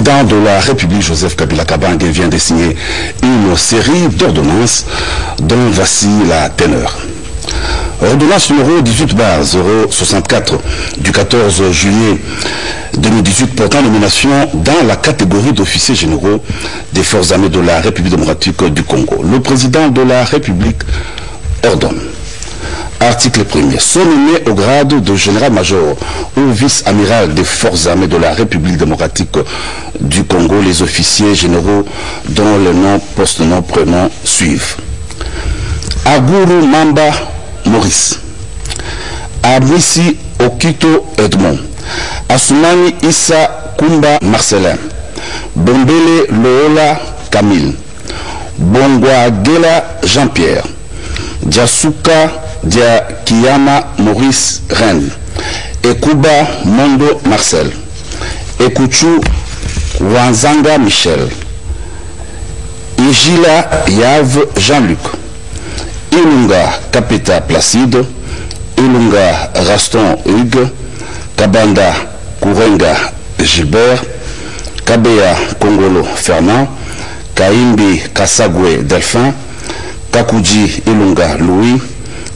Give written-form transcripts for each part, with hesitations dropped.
président de la République, Joseph Kabila Kabange, vient de signer une série d'ordonnances dont voici la teneur. Ordonnance numéro 18/064 du 14 juillet 2018 portant nomination dans la catégorie d'officiers généraux des forces armées de la République démocratique du Congo. Le président de la République ordonne. Article 1er. Sont nommés au grade de général-major ou vice-amiral des forces armées de la République démocratique du Congo les officiers généraux dont les noms, post-noms, prénoms suivent. Aguru Mamba Maurice, Abwisi Okito Edmond, Asumani Issa Kumba Marcelin, Bombele Loola Camille, Bongwagela Jean-Pierre, Diasuka Dia Kiyama Maurice Rennes, Ekuba Mondo Marcel, Ekuchu Wanzanga Michel, Ijila Yave Jean-Luc, Ilunga Capita Placide, Ilunga Raston Hugues, Kabanda Kourenga Gilbert, Kabea Kongolo Fernand, Kaimbi Kasagwe Delphin, Kakuji Ilunga Louis,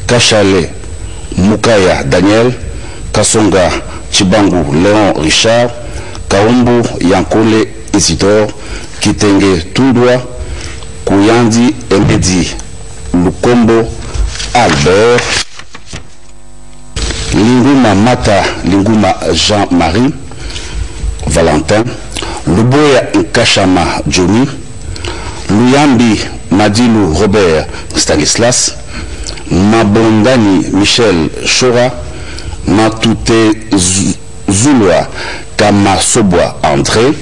Kachale Mukaya Daniel, Kasonga Chibangu Léon Richard, Kaumbu Yankole Isidore, Kitenge Tudwa, Kouyandi Mbedi Lukombo Albert, Linguma Mata Linguma Jean-Marie Valentin, Luboya Nkashama Johnny, Luyambi Madilu Robert Stanislas, Mabondani Michel Chora, Matute Zulwa Kamasobwa André,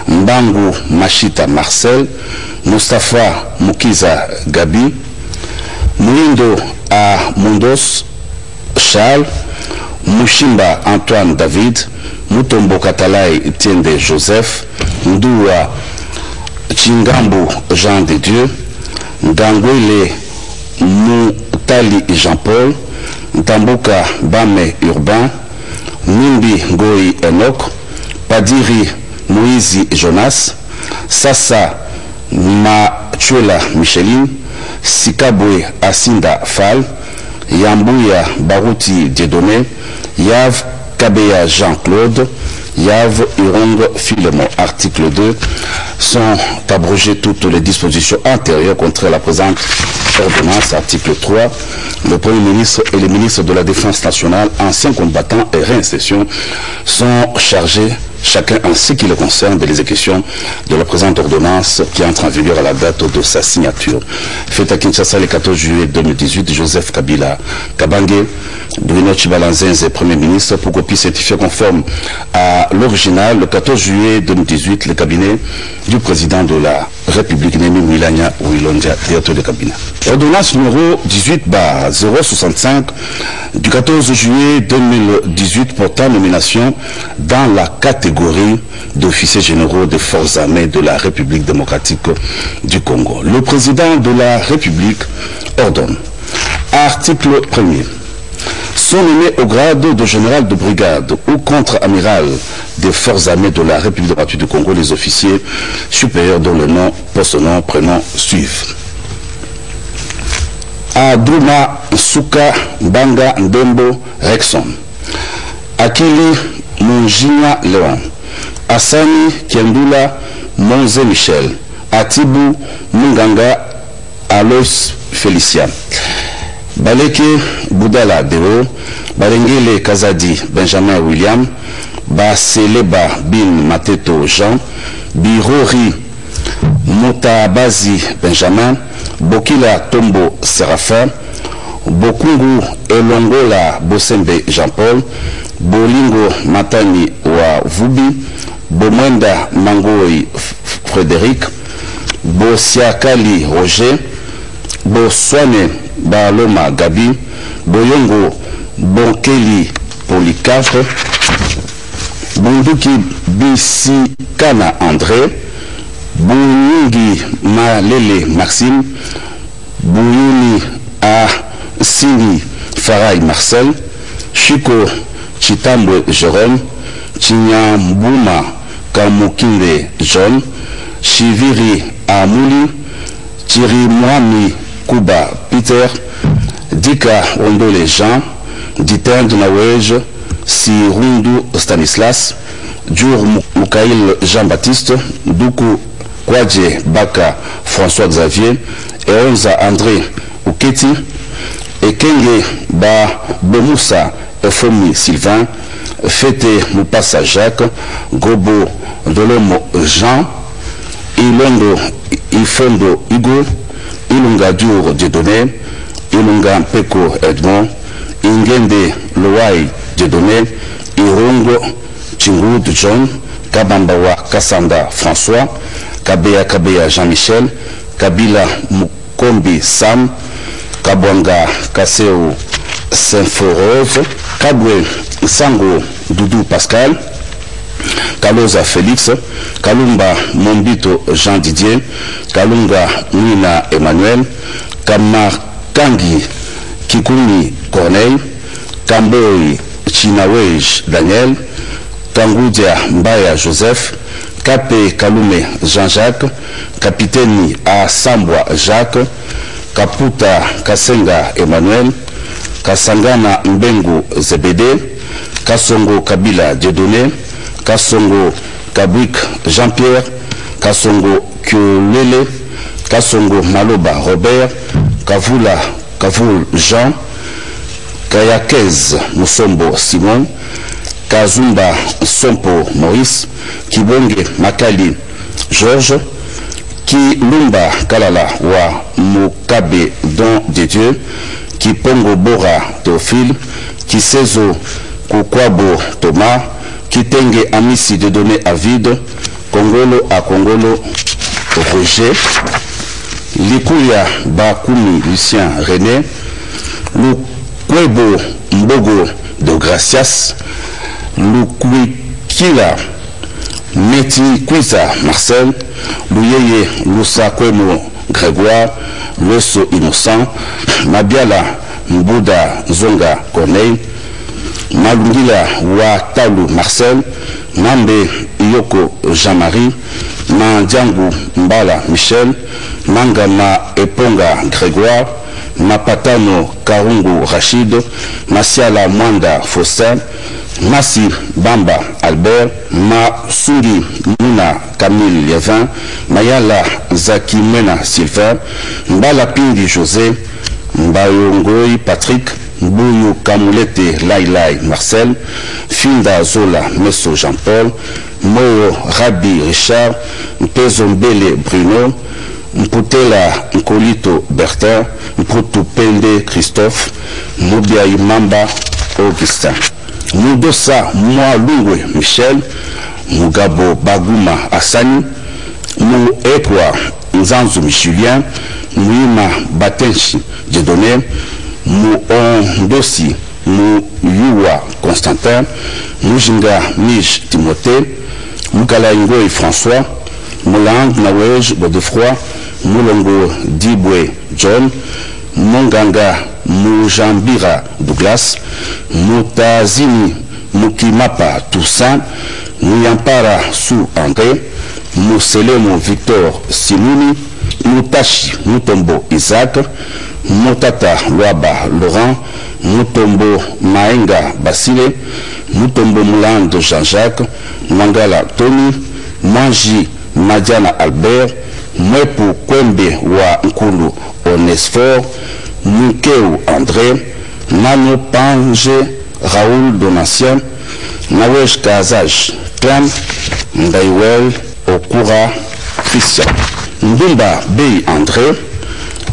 Mbangu Machita Marcel, Mustafa Mukiza Gabi, Mouindo A. Mundos Charles, Mushimba Antoine David, Mutombo Katalai Tiende Joseph, Ndoua Chingambu Jean de Dieu, Ndangwele Moutali Jean-Paul, Ntambuka Bame Urbain, Nimbi Ngoi Enoch, Padiri Moïse Jonas, Sassa Machuela Micheline, Sikabwe Asinda Fall, Yambuya Barouti Dieudonné, Yav Kabeya Jean-Claude, Yav Irong Philemon. Article 2. Sont abrogées toutes les dispositions antérieures contre la présente ordonnance. Article 3. Le Premier ministre et les ministres de la Défense nationale, anciens combattants et réinsertion sont chargés chacun en ce qui le concerne de l'exécution de la présente ordonnance qui entre en vigueur à la date de sa signature. Fait à Kinshasa le 14 juillet 2018, Joseph Kabila Kabange, Bruno Chibalanzenze, Premier ministre, pour copie certifiée conforme à l'original, le 14 juillet 2018, le cabinet du président de la République, Némi Milania Ouilondia, directeur de cabinet. Ordonnance numéro 18/065 du 14 juillet 2018 portant nomination dans la catégorie d'officiers généraux des forces armées de la République démocratique du Congo. Le président de la République ordonne. Article 1er. Sont nommés au grade de général de brigade ou contre-amiral des forces armées de la République démocratique du Congo les officiers supérieurs dont le nom, post-nom, prénom suivent. Aduma Suka Banga Ndembo Rexon, Akili Munjina Léon, Assani Kiendula Monze Michel, Atibu Munganga Alois Félicien, Baleke Boudala Deo, Balengele Kazadi Benjamin William, Baseleba Bin Mateto Jean, Birori Moutabazi Benjamin, Bokila Tombo Serafin, Bokungu Elongola Bosembe Jean-Paul, Bolingo Matani Wa Vubi, Bomwenda Mangoi Frédéric, Bosiakali Roger, Boswane Baloma Gabi, Boyongo Bonkeli Polycarpe, Bunduki Bisikana André, Bouyungi Malele Maxime, Bouyuni A Sini Farai Marcel, Chico Chitambwe Jérôme, Chinyambuma Kamukinde John, Chiviri Amouli, Thierry Mwami Kuba Peter, Dika Ondole Jean, Ditend Nawej, Sirundu Stanislas, Djour Moukaïl Jean-Baptiste, Doukou Kwadje Baka François Xavier, Eonza André Ouketi, Ekenge Ba Bomoussa Efomi Sylvain, Fete Moupassa Jacques, Gobo Dolomo Jean, Ilondo Ifondo Hugo, Ilunga Diour Dieudonné, Ilunga Peko Edmond, Ingende Loai Dieudonné, Irongo Chingoud John, Kabambawa Kassanda François, Kabeya Jean-Michel, Kabila Mukombi Sam, Kabwanga Kaseo Saint-Forove, Kabwe Sango Doudou Pascal, Kaloza Félix, Kalumba Mombito Jean Didier, Kalunga Nina Emmanuel, Kamar Kangi Kikuni Corneille, Kamboy Chinawej Daniel, Kangoudia Mbaya Joseph, Kapé Kalume Jean-Jacques, Capitaine Asambwa Jacques, Kaputa Kasenga Emmanuel, Kasangana Mbengu Zebede, Kasongo Kabila Dieudonné, Kasongo Kabwik Jean-Pierre, Kasongo Kyolele, Kasongo Maloba Robert, Kavul Jean, Kayakez Musombo Simon, Kazumba Sompo Maurice, Kibonge Makali Georges, Kilumba Kalala wa Mukabe Don de Dieu, Kipongo Bora Théophile, Kisezo Kukwabo Thomas, Kitenge Amisi de donner à vide, Kongolo à Kongolo Roger, Likuya Bakumi Lucien René, Lukwebo Mbogo de Gracias, Lukwikila Meti Kwiza Marcel, Luyeye Lusa Kwemo Grégoire, Leso Innocent, Mabiala Mbouda Zonga Corneille, Malungila Watalu Marcel, Mambe Yoko Jean-Marie, Mandjangu Mbala Michel, Mangama Eponga Grégoire, Mapatano Karungu Rachid, Masiala Mwanda Faustin, Massi Bamba Albert, Masungi Muna Camille Lievin, Mayala Zaki Mena Sylvain, Mbala Pindi José, Mbayongoi Patrick, Mbuyu Kamulete Lailai Marcel, Finda Zola Messo Jean-Paul, Moyo Rabi Richard, Mpezombele Bruno, Mputela Nkolito Bertin, Mputupende Christophe, Mubia Imamba Augustin, Mudosa Mwalungwe Michel, Mugabo Baguma Assani, Muekwa Nzanzumi Julien, Muima Batenchi Dieudonné, Muondosi Muyuwa Constantin, Mujinga Mij Timothée, Mukalaingoi François, Moulang Nawej Godefroy, Moulongo Dibwe John, Monganga Mujambira Douglas, Mutazini Mukimapa Toussaint, Muyampara Sou André, Mousselemo Victor Simuni, Mutashi Mutombo Isaac, Mutata Luaba Laurent, Mutombo Maenga Basile, Mutombo Moulande Jean-Jacques, Mangala Tony, Manji Madiana Albert, Mwepu Kwembe wa Nkulu Onesfor, Mukeu André, Nano Panje Raoul Donatien, Nawej Kazaj Clam, Ndaiwel Okura Christian, Ndumba Bey André,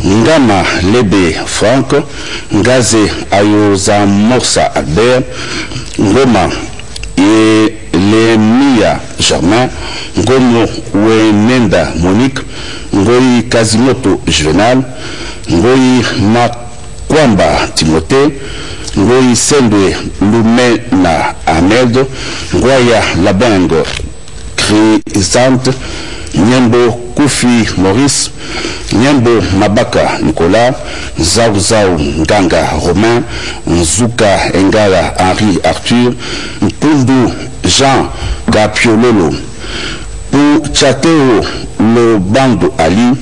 Ngama Lebe Franck, Ngaze Ayoza Morsa Albert, Ngoma et Lemia Germain, Ngomo Wenenda Monique, Ngoyi Kazimoto Juvenal, Ngoyi Makwamba Timothée, Ngoyi Sendwe Lumena Ahmed, Ngoya Labango Crisante, Nyembo Koufi Maurice, Nyembo Mabaka Nicolas, Zao Zao Nganga Romain, Nzuka Engala Henri Arthur, Mpundu Jean Gapiololo, Pour Tchateo Lobando Ali,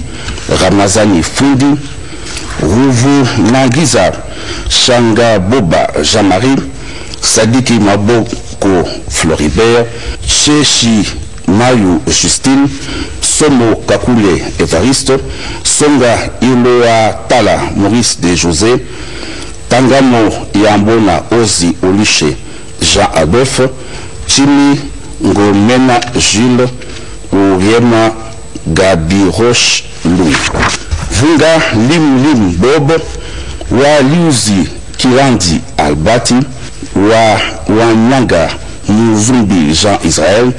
Ramazani Fundi, Rouvu Nangiza, Shanga Boba Jamari, Sadiki Maboko Floribert, Chechi Mayu Justine, Somo Kakule Evariste, Songa Iloa Tala Maurice de José, Tangamo Yambona Ozi Oliche Jean Adolphe, Chimi Ngomena Jules, Ouriema Gabi Roche Louis, Vunga Lim Bob, Wa Liuzi Kirandi Albati, Wanyanga Muzumbi Jean Israël,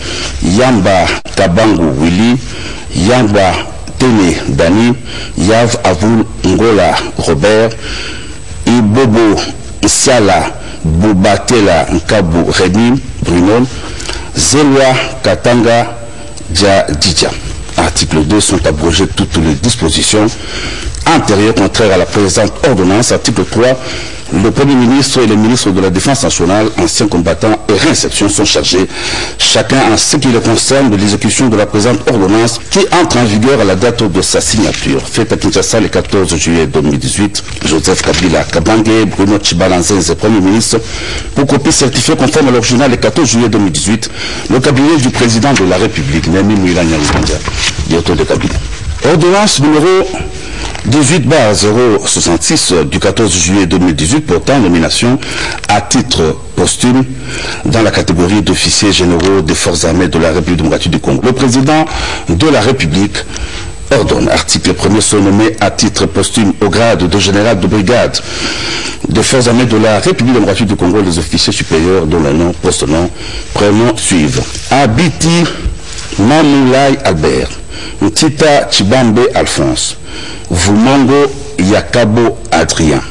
Yamba Kabangu Willy, Yamba Tene Dani, Yav Avul Ngola Robert, Ibobo Siala Boubatela Nkabu Reni Bruno, Zelwa Katanga Djadidja. Article 2 sont abrogées toutes les dispositions antérieures contraires à la présente ordonnance. Article 3. Le Premier ministre et le ministre de la Défense nationale, anciens combattants et réinsertion sont chargés, chacun en ce qui le concerne, de l'exécution de la présente ordonnance qui entre en vigueur à la date de sa signature. Faite à Kinshasa le 14 juillet 2018, Joseph Kabila Kabange, Bruno Chibalanzenze, Premier ministre, pour copie certifiée conforme à l'original le 14 juillet 2018, le cabinet du président de la République, Nemi Mwilanya Wilonja, directeur de cabinet. Ordonnance numéro 18/066 du 14 juillet 2018 portant nomination à titre posthume dans la catégorie d'officiers généraux des forces armées de la République démocratique du Congo. Le président de la République ordonne, article 1er, sont nommés à titre posthume au grade de général de brigade des forces armées de la République démocratique du Congo les officiers supérieurs dont le nom, poste-nom, prénom suivent. Abiti Mamoulay Albert, Ntita Chibambe Alphonse, Vumango Yakabo Adrien.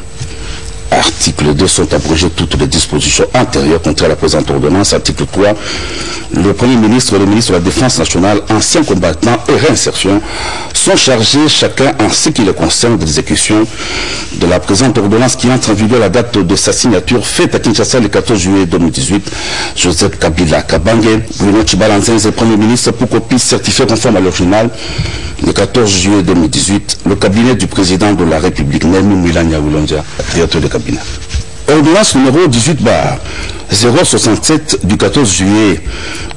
Article 2 sont abrogées toutes les dispositions antérieures contraires à la présente ordonnance. Article 3. Le Premier ministre et le ministre de la Défense nationale, anciens combattants et réinsertion sont chargés chacun en ce qui les concerne de l'exécution de la présente ordonnance qui entre en vigueur à la date de sa signature faite à Kinshasa le 14 juillet 2018. Joseph Kabila Kabange, Bruno Chibalanzenze, Premier ministre, pour copie certifiée conforme à l'original le 14 juillet 2018, le cabinet du président de la République, Nemi Mwilanya Wilonja, directeur de cabinet. Ordonnance numéro 18/067 du 14 juillet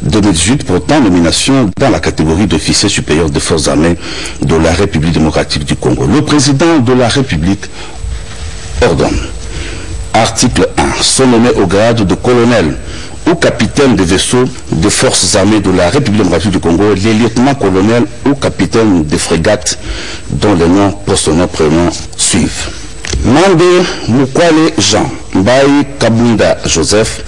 2018 portant nomination dans la catégorie d'officiers supérieurs des forces armées de la République démocratique du Congo. Le président de la République ordonne. Article 1. Sont nommés au grade de colonel ou capitaine des vaisseaux des forces armées de la République démocratique du Congo, les lieutenants-colonels ou capitaines des frégates dont les noms, poste-nom, prénom suivent. Mande Mukwale Jean, Mbaye Kabunda Joseph,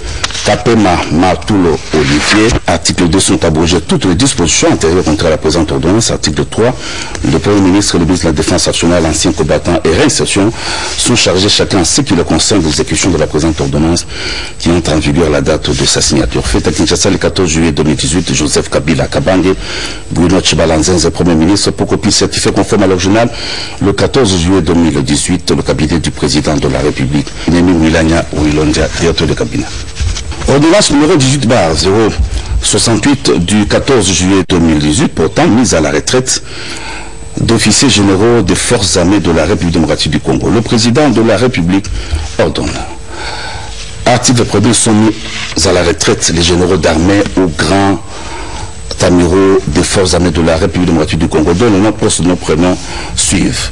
Kapema Matulo Olivier. Article 2 sont abrogées toutes les dispositions antérieures contraires à la présente ordonnance. Article 3. Le Premier ministre et le ministre de la Défense nationale, anciens combattants et réinsertion sont chargés chacun en ce qui le concerne de l'exécution de la présente ordonnance qui entre en vigueur à la date de sa signature. Faite à Kinshasa le 14 juillet 2018, Joseph Kabila Kabange, Bruno Chibalanzenze, Premier ministre, pour copie certifiée conforme à l'original le 14 juillet 2018, le cabinet du président de la République, Nemi Mwilanya Wilonja, directeur de cabinet. Ordonnance numéro 18/068 du 14 juillet 2018 portant mise à la retraite d'officiers généraux des forces armées de la République démocratique du Congo. Le président de la République ordonne. Article 1er, sont mis à la retraite les généraux d'armée ou grands amiraux des forces armées de la République démocratique du Congo dont le nom, poste, nom, prénom suivent.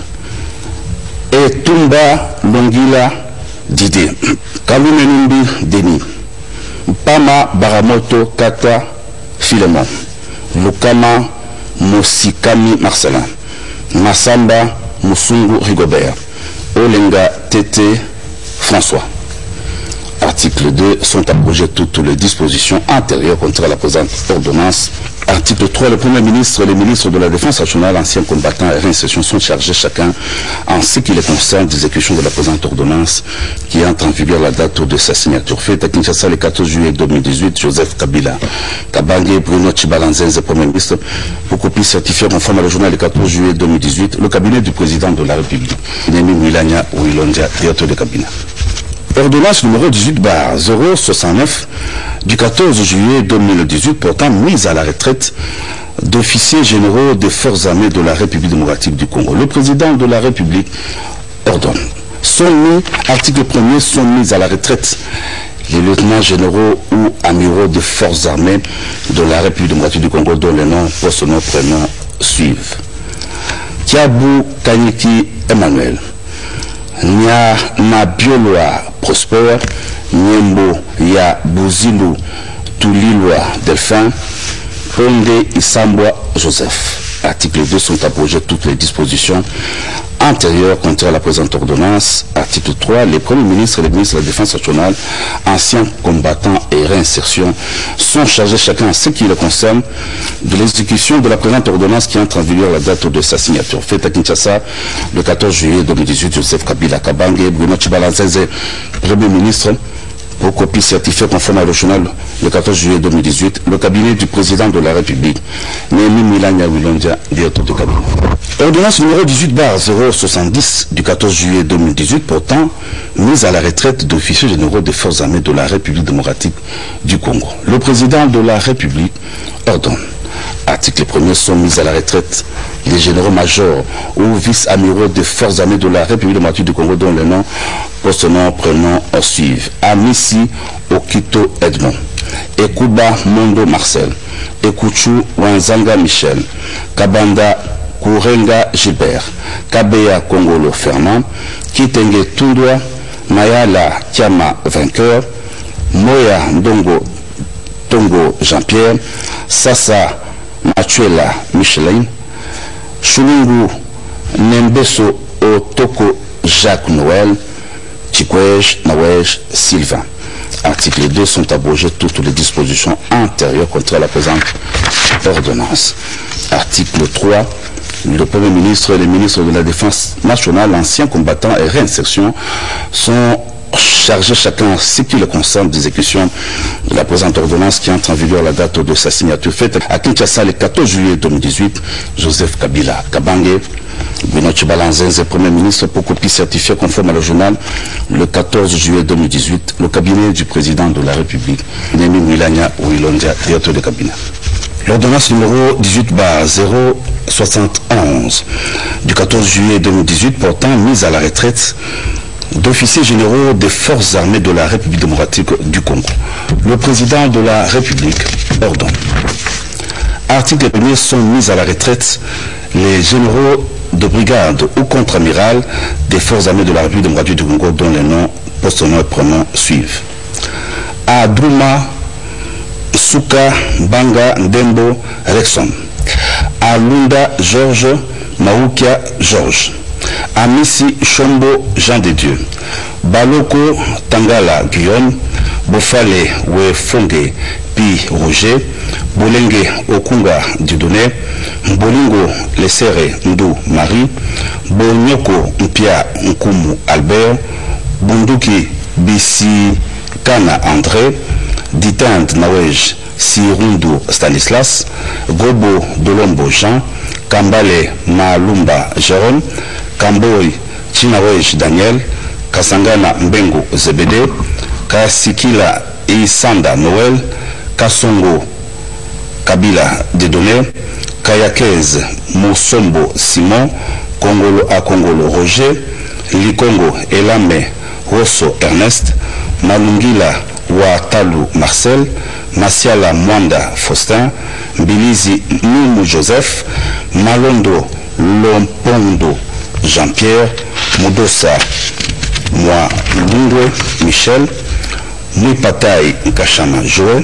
Et Tumba Longila Didé, Kalumenumbi Denis, Pama Baramoto Kata Filemon, Lukama Mosikami Marcelin, Massamba Musungu Rigobert, Olenga Tete François. Article 2 sont abrogées toutes les dispositions antérieures contraires à la présente ordonnance. Article 3. Le Premier ministre et le ministre de la Défense nationale, anciens combattants et réinsertion sont chargés chacun en ce qui les concerne d'exécution de la présente ordonnance qui entre en vigueur à la date de sa signature. Faite à Kinshasa le 14 juillet 2018, Joseph Kabila Kabange, Bruno Chibalanzenze, Premier ministre, pour copie certifiée conforme à le journal le 14 juillet 2018, le cabinet du président de la République, Nemi Mwilanya Wilonja, directeur de cabinet. Ordonnance numéro 18/069 du 14 juillet 2018 portant mise à la retraite d'officiers généraux des forces armées de la République démocratique du Congo. Le président de la République ordonne. Article 1er, sont mis à la retraite les lieutenants généraux ou amiraux des forces armées de la République démocratique du Congo dont les noms, post-noms, prénoms suivent. Kiabou Kanyiki Emmanuel, Nya Nabioloa Prosper, Nyembo Ya Bouzilou Toulilwa Delphin, Ponde Isambwa Joseph. Article 2 sont abrogées toutes les dispositions antérieures contre la présente ordonnance. Article 3, les premiers ministres et les ministres de la Défense nationale, anciens combattants et réinsertion, sont chargés chacun en ce qui les concerne de l'exécution de la présente ordonnance qui entre en vigueur la date de sa signature. Faite à Kinshasa le 14 juillet 2018, Joseph Kabila Kabange, Bruno Chibalanzeze, Premier ministre, pour copie certifiée conforme à l'original le 14 juillet 2018, le cabinet du président de la République, Némi Milania Wilondia, directeur de cabinet. Ordonnance numéro 18/070 du 14 juillet 2018 portant mise à la retraite d'officiers généraux des forces armées de la République démocratique du Congo. Le président de la République ordonne. Article 1er, sont mis à la retraite les généraux-majors ou vice-amiraux des forces armées de la République démocratique du Congo dont les noms, post-noms, prénoms suivent. Amissi Okito Edmond, Ekuba Mondo Marcel, Ekuchu Wanzanga Michel, Kabanda Kourenga Gilbert, Kabeya Kongolo Fernand, Kitenge Tundwa, Mayala Tiama Vainqueur, Moya Ndongo Tongo Jean-Pierre, Sassa Machuela Michelin, Chulungu Nembeso Otoko Jacques Noël, Chikwej Nawej Sylvain. Article 2 sont abrogées toutes les dispositions antérieures contre la présente ordonnance. Article 3, le Premier ministre et les ministres de la Défense nationale, anciens combattants et réinsertion sont chargés chacun en ce qui le concerne d'exécution de la présente ordonnance qui entre en vigueur la date de sa signature faite à Kinshasa le 14 juillet 2018. Joseph Kabila Kabange, Bruno Chibalanzeze, Premier ministre, pour copie certifiée conforme à le journal le 14 juillet 2018, le cabinet du président de la République, Némi Milania Wilondia, directeur de cabinet. L'ordonnance numéro 18/071 du 14 juillet 2018 portant mise à la retraite d'officiers généraux des forces armées de la République démocratique du Congo. Le président de la République ordonne. Article 1er, sont mis à la retraite les généraux de brigade ou contre-amiral des forces armées de la République démocratique du Congo dont les noms, post-noms et prénoms suivent. Adruma Souka Banga Ndembo Rexon, Alunda Georges Maoukia Georges, Amissi Chombo Jean de Dieu, Baloko Tangala Guillaume, Bofale Wefonge Pi Roger, Bolenge Okunga Dieudonné, Bolingo Lesere Ndou Marie, Bonyoko Mpia Nkumu Albert, Bunduki Bisi Kana André, Ditand Nawej Sirundu Stanislas, Gobo Dolombo Jean, Kambale Malumba Jérôme, Kamboy Chinawej Daniel, Kasangana Mbengo Zebede, Kasikila Isanda Noël, Kasongo Kabila Dieudonné, Kayakez Mosombo Simon, Kongolo a Kongolo Roger, Likongo Elame Rosso Ernest, Malungila Watalu Marcel, Masiala Mwanda Faustin, Bilizi Numu Joseph, Malondo Lompondo Jean-Pierre, Mudosa Mwa Lundwe Michel, Mouipataï Nkashama Joël,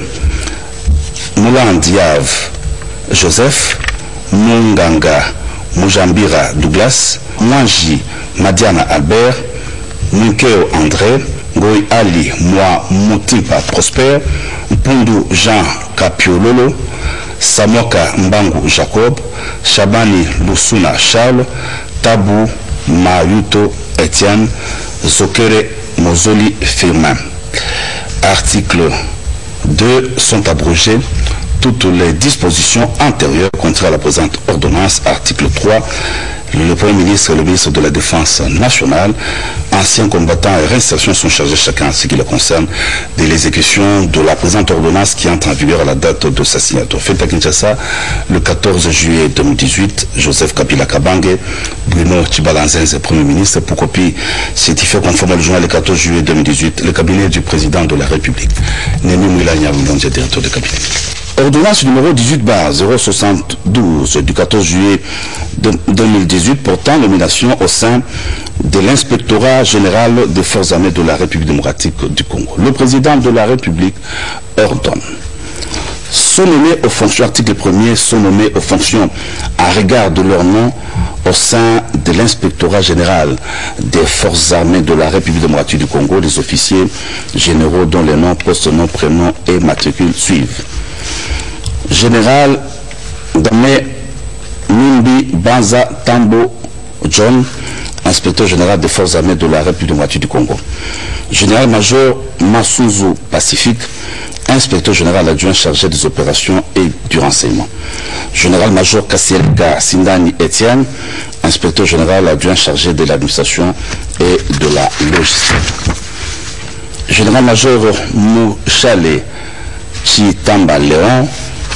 Moulandiav Joseph, Munganga Mujambira Douglas, Mwanji Madiana Albert, Munkeo André, Goy Ali Mwa Mutimpa Prosper, Mpundu Jean Kapiololo, Samoka Mbangu Jacob, Shabani Lusuna Charles, Tabu Mayuto Etienne, Zokere Mozoli Firmin. Article 2 sont abrogées toutes les dispositions antérieures contre la présente ordonnance. Article 3, Le Premier ministre et le ministre de la Défense nationale, anciens combattants et réinsertion sont chargés chacun en ce qui le concerne de l'exécution de la présente ordonnance qui entre en vigueur à la date de sa signature. Fait à Kinshasa le 14 juillet 2018, Joseph Kabila Kabange, Bruno Tchibalanzenze, Premier ministre, pour copie certifiée conforme au journal le 14 juillet 2018, le cabinet du président de la République. Némi Moulania, directeur de cabinet. Ordonnance numéro 18/072 du 14 juillet 2018 portant nomination au sein de l'inspectorat général des forces armées de la République démocratique du Congo. Le président de la République ordonne sont nommés aux fonctions, article 1er, sont nommés aux fonctions à regard de leur nom au sein de l'inspectorat général des forces armées de la République démocratique du Congo, les officiers généraux dont les noms, postes, noms, prénoms et matricules suivent. Général Damé Numbi Banza Tambo John, inspecteur général des forces armées de la République démocratique du Congo. Général-major Masuzu Pacifique, inspecteur général adjoint chargé des opérations et du renseignement. Général-major Kassielka Sindani Etienne, inspecteur général adjoint chargé de l'administration et de la logistique. Général-major Mouchale Chitamba Léon,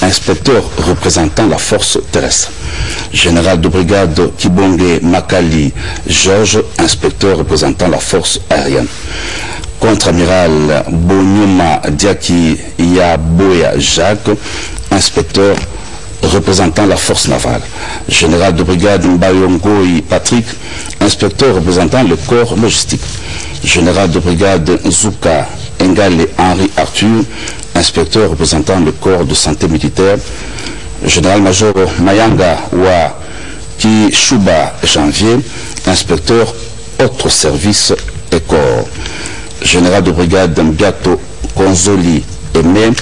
inspecteur représentant la force terrestre. Général de brigade Kibonge Makali Georges, inspecteur représentant la force aérienne. Contre-amiral Bonyuma Diaki Yaboya Jacques, inspecteur représentant la force navale. Général de brigade Mbayongoi Patrick, inspecteur représentant le corps logistique. Général de brigade Zuka Engale Henri Arthur, inspecteur représentant le corps de santé militaire. Général-major Mayanga Wa Kishuba Janvier, inspecteur autres services et corps. Général de brigade Mbiato Konzoli Aimé,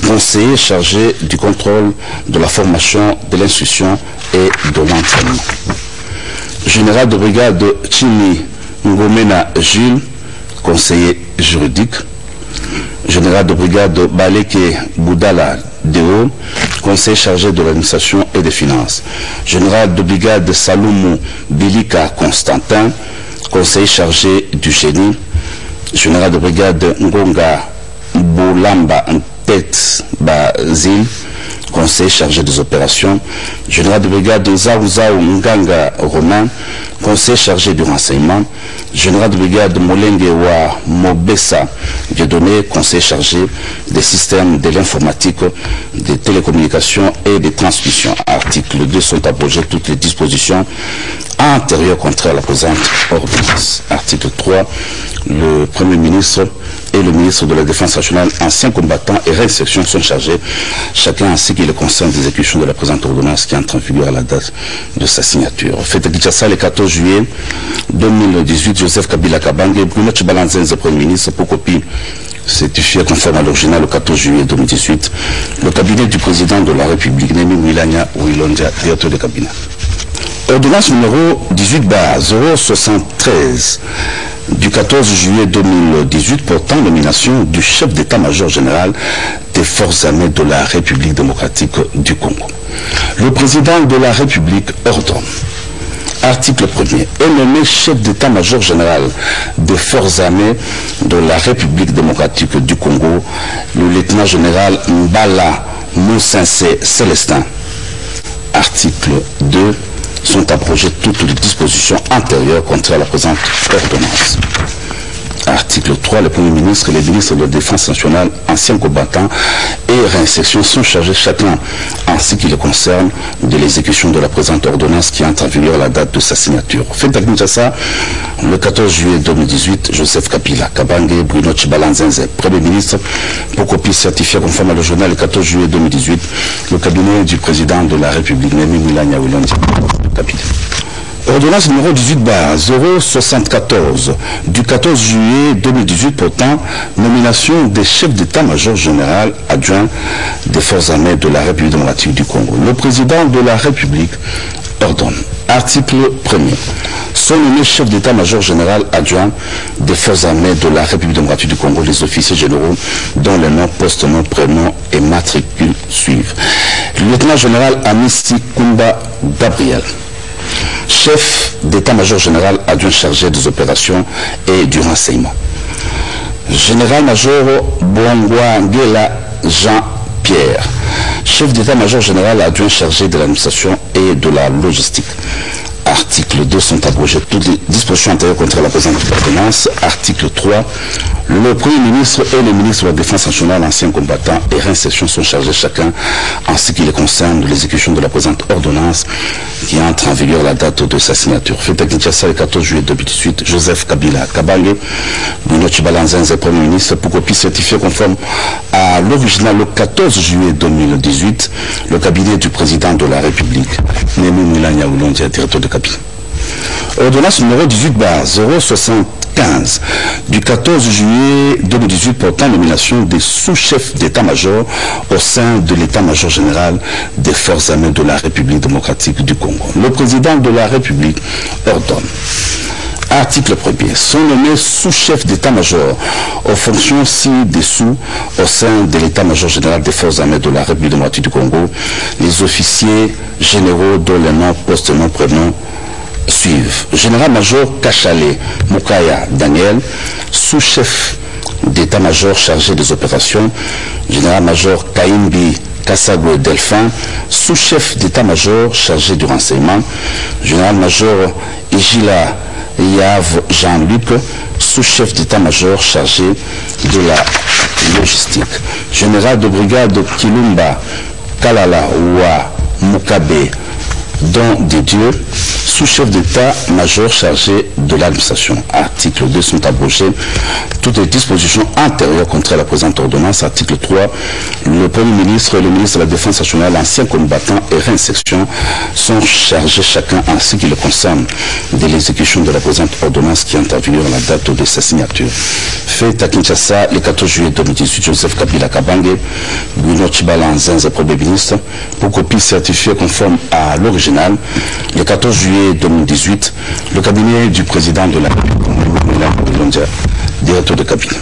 conseiller chargé du contrôle de la formation, de l'instruction et de l'entraînement. Général de brigade Chini Ngomena Jules, conseiller juridique. Général de brigade Baleke Boudala Deo, conseiller chargé de l'administration et des finances. Général de brigade Saloumou Bilika Constantin, conseiller chargé du génie. Général de brigade Ngonga Boulamba Ntet Bazil, conseiller chargé des opérations. Général de brigade Zaouzao Nganga Romain, conseiller chargé du renseignement. Général de brigade Molengewa Mobessa Dieudonné, conseiller chargé des systèmes de l'informatique, des télécommunications et des transmissions. Article 2 sont abrogées toutes les dispositions antérieures contraires à la présente ordonnance. Article 3, le Premier ministre et le ministre de la Défense nationale, anciens combattants et réinsertion sont chargés, chacun en ce qui le concerne, d'exécution de la présente ordonnance qui entre en vigueur à la date de sa signature. Fait à Kinshasa le 14 juillet 2018, Joseph Kabila Kabange, Bruno Tchibalanzenze, Premier ministre, pour copie certifié conforme à l'original le 14 juillet 2018, le cabinet du président de la République, Némi Moulania Ouilondia, directeur de cabinet. Ordonnance numéro 18/073 du 14 juillet 2018 portant nomination du chef d'état-major général des forces armées de la République démocratique du Congo. Le président de la République ordonne, article 1er, est nommé chef d'état-major général des forces armées de la République démocratique du Congo le lieutenant général Mbala Moussense Célestin. Article 2, sont abrogées toutes les dispositions antérieures contraires à la présente ordonnance. Article 3, le Premier ministre et les ministres de la Défense nationale, anciens combattants et réinsertion sont chargés chacun en ce qui les concerne de l'exécution de la présente ordonnance qui entre en vigueur à la date de sa signature. Fait à Kinshasa, le 14 juillet 2018, Joseph Kabila Kabange, Bruno Tchibalanzenze, Premier ministre, pour copie certifiée conforme à le journal le 14 juillet 2018, le cabinet du président de la République, Némi Moulania Ouilondia, cabinet. Ordonnance numéro 18/074 du 14 juillet 2018 portant nomination des chefs d'état-major général adjoints des forces armées de la République démocratique du Congo. Le président de la République ordonne, article 1er, sont nommés chefs d'état-major général adjoints des forces armées de la République démocratique du Congo les officiers généraux dont les noms, postes, noms, prénoms et matricules suivent. Le lieutenant général Amici Kumba Gabriel. chef d'état-major général adjoint chargé des opérations et du renseignement. Général-major Bongwangela Jean-Pierre, chef d'état-major général adjoint chargé de l'administration et de la logistique. Article 2 sont abrogés toutes les dispositions antérieures contre la présente ordonnance. Article 3, le Premier ministre et le ministre de la Défense nationale, anciens combattants et réinsertion sont chargés chacun en ce qui les concerne de l'exécution de la présente ordonnance qui entre en vigueur à la date de sa signature. Fait à Kinshasa le 14 juillet 2018, Joseph Kabila Kabange, Bruno Chibalanzenze, Premier ministre, pour copie certifiée conforme à l'original le 14 juillet 2018, le cabinet du président de la République, Némi Moulania Oulondia, directeur de cabinet. Ordonnance numéro 18/075 du 14 juillet 2018 portant nomination des sous-chefs d'état-major au sein de l'état-major général des forces armées de la République démocratique du Congo. Le président de la République ordonne. Article 1er. Sont nommés sous-chefs d'état-major aux fonctions ci-dessous au sein de l'état-major général des forces armées de la République démocratique du Congo les officiers généraux dont les noms, postes, noms, prénoms suivent. Général-major Kachale Moukaya Daniel, sous-chef d'état-major chargé des opérations. Général-major Kaimbi Kassago Delphin, sous-chef d'état-major chargé du renseignement. Général-major Ijila Yav Jean-Luc, sous-chef d'état-major chargé de la logistique. Général de brigade Kilumba Kalala Wa Mukabe Don des Dieux, sous-chef d'état-major chargé de l'administration. Article 2 sont abrogés toutes les dispositions antérieures contre la présente ordonnance. Article 3, le Premier ministre et le ministre de la Défense nationale, anciens combattants et réinsertion sont chargés chacun en ce qui le concerne de l'exécution de la présente ordonnance qui entre en vigueur à la date de sa signature. Fait à Kinshasa le 14 juillet 2018, Joseph Kabila Kabange, Bruno Chibalanzenze, Premier ministre, pour copie certifiée conforme à l'original. Le 14 juillet 2018, le cabinet du président de la République, directeur de cabinet.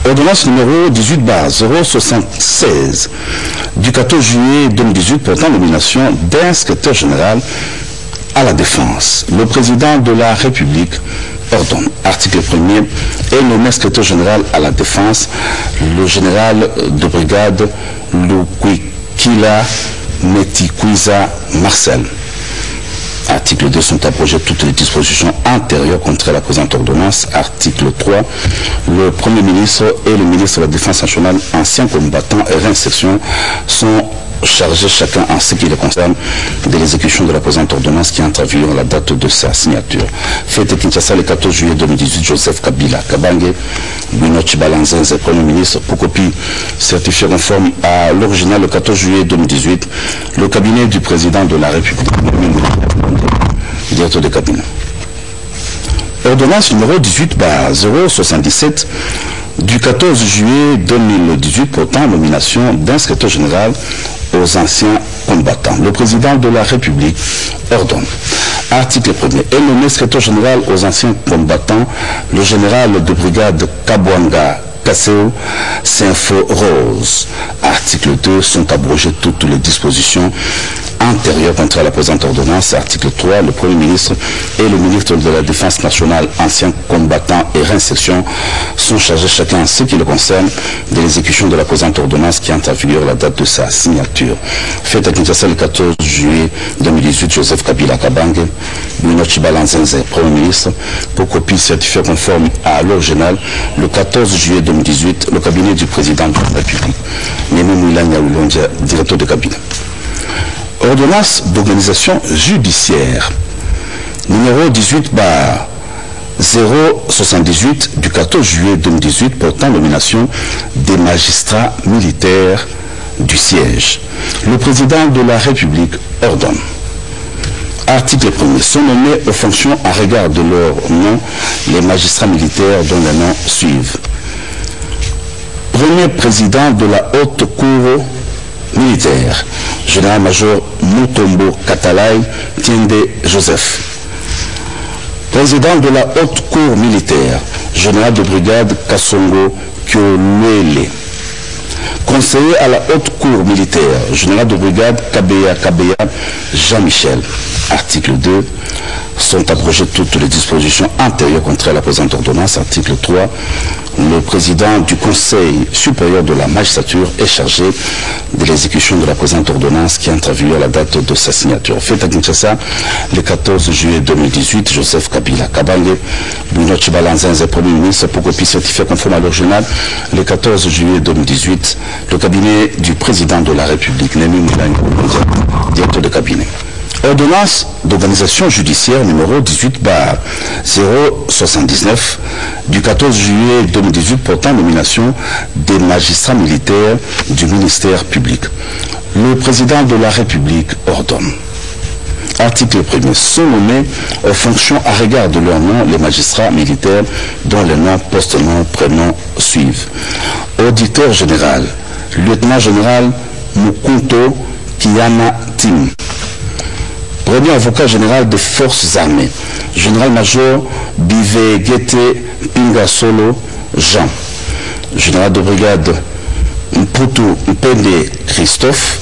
Ordonnance numéro 18/076 du 14 juillet 2018 portant nomination d'un secrétaire général à la défense. Le président de la République ordonne. Article 1er est nommé secrétaire général à la défense le général de brigade Lukwikila Metikwiza Marcel. Article 2 sont abrogées toutes les dispositions antérieures contre la présente ordonnance. Article 3, le Premier ministre et le ministre de la Défense nationale, anciens combattants et réinsertion sont chargés chacun en ce qui les concerne de l'exécution de la présente ordonnance qui entre en vigueur à la date de sa signature. Fait à Kinshasa le 14 juillet 2018, Joseph Kabila Kabange, Bruno Chibalanzenze, Premier ministre, pour copie certifiée conforme à l'original le 14 juillet 2018, le cabinet du président de la République, directeur de cabinet. Ordonnance numéro 18/077 du 14 juillet 2018 portant nomination d'un secrétaire général aux anciens combattants. Le président de la République ordonne. Article 1er. Est nommé secrétaire général aux anciens combattants le général de brigade Kabwanga Kaseo Sinfo Rose. Article 2 sont abrogées toutes les dispositions antérieures contre la présente ordonnance. Article 3, le Premier ministre et le ministre de la Défense nationale, anciens combattants et réinsertion sont chargés chacun en ce qui le concerne de l'exécution de la présente ordonnance qui entre en vigueur à la date de sa signature. Fait à Kinshasa le 14 juillet 2018, Joseph Kabila Kabange, Bruno Chibalanzenze, Premier ministre, pour copie certifiée conforme à l'original le 14 juillet 2018, le cabinet du président de la République, Némi Moulania Oulondia, directeur de cabinet. Ordonnance d'organisation judiciaire numéro 18/078 du 14 juillet 2018 portant nomination des magistrats militaires du siège. Le président de la République ordonne. Article 1er. Sont nommés aux fonctions en regard de leur nom les magistrats militaires dont les noms suivent. Premier président de la haute cour militaire, général-major Mutombo Katalai Tiende Joseph. Président de la haute cour militaire, général de brigade Kassongo Kyolwele. Conseiller à la haute cour militaire, général de brigade Kabeya Jean-Michel. Article 2. Sont abrogées toutes les dispositions antérieures contraires à la présente ordonnance. Article 3. Le président du Conseil supérieur de la magistrature est chargé de l'exécution de la présente ordonnance qui entre en vigueur à la date de sa signature. Fait à Kinshasa, le 14 juillet 2018, Joseph Kabila Kabange, Bruno Chibalanzanze, Premier ministre, pour copie certifiée conforme à l'original. Le 14 juillet 2018, le cabinet du président de la République, Némi Moulani, directeur de cabinet. Ordonnance d'organisation judiciaire numéro 18/079 du 14 juillet 2018 portant nomination des magistrats militaires du ministère public. Le président de la République ordonne. Article 1er. Sont nommés aux fonctions à regard de leur nom les magistrats militaires dont les noms, post-noms, prénoms suivent. Auditeur général, lieutenant général Mukunto Kiyama Tim. Premier avocat général des forces armées, général-major Bive Gete Pinga Solo Jean. Général de brigade Mputu Mpende Christophe.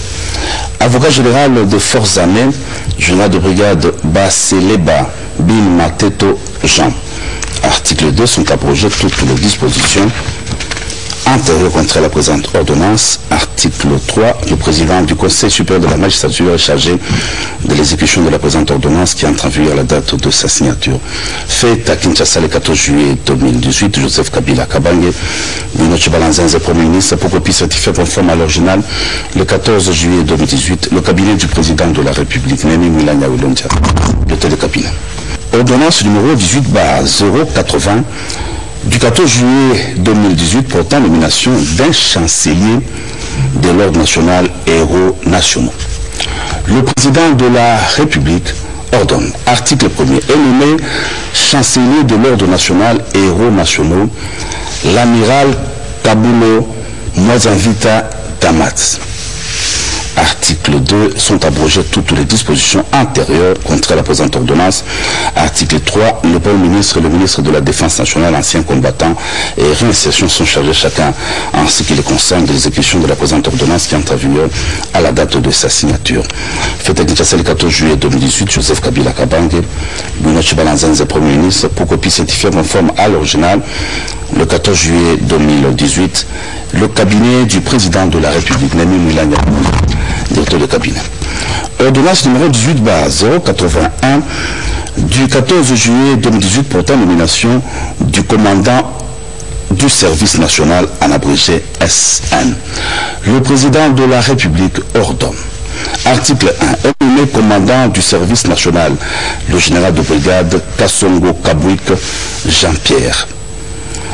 Avocat général des forces armées, général de brigade Baseleba Bin Mateto Jean. Article 2. Sont abrogées toutes les dispositions antérieures contre la présente ordonnance. Article 3. Le président du Conseil supérieur de la magistrature est chargé de l'exécution de la présente ordonnance qui entre en vigueur à la date de sa signature. Fait à Kinshasa le 14 juillet 2018, Joseph Kabila Kabange, Bruno Chibalanzanze, Premier ministre, pour copie certifiée conforme à l'original. Le 14 juillet 2018, le cabinet du président de la République, Némi Moulani, directeur de cabinet. Ordonnance numéro 18/080 du 14 juillet 2018 portant nomination d'un chancelier de l'ordre national et héros nationaux. Le président de la République ordonne. Article 1er. Est nommé chancelier de l'ordre national et héros nationaux l'amiral Kabulo Mwazanvita Damat. Article 2. Sont abrogées toutes les dispositions antérieures contre la présente ordonnance. Article 3. Le Premier ministre et le ministre de la Défense nationale, anciens combattants et réinsertion sont chargés chacun en ce qui les concerne de l'exécution de la présente ordonnance qui entre en vigueur à la date de sa signature. Fait à Kinshasa le 14 juillet 2018, Joseph Kabila Kabange, Bruno Chibalanzanze, Premier ministre, pour copie certifiée conforme à l'original. Le 14 juillet 2018, le cabinet du président de la République, Némi Moulani, directeur de cabinet. Ordonnance numéro 18/081 du 14 juillet 2018 portant nomination du commandant du service national en abrégé SN. Le président de la République ordonne. Article 1. Est nommé commandant du service national le général de brigade Kassongo Kabouik Jean-Pierre.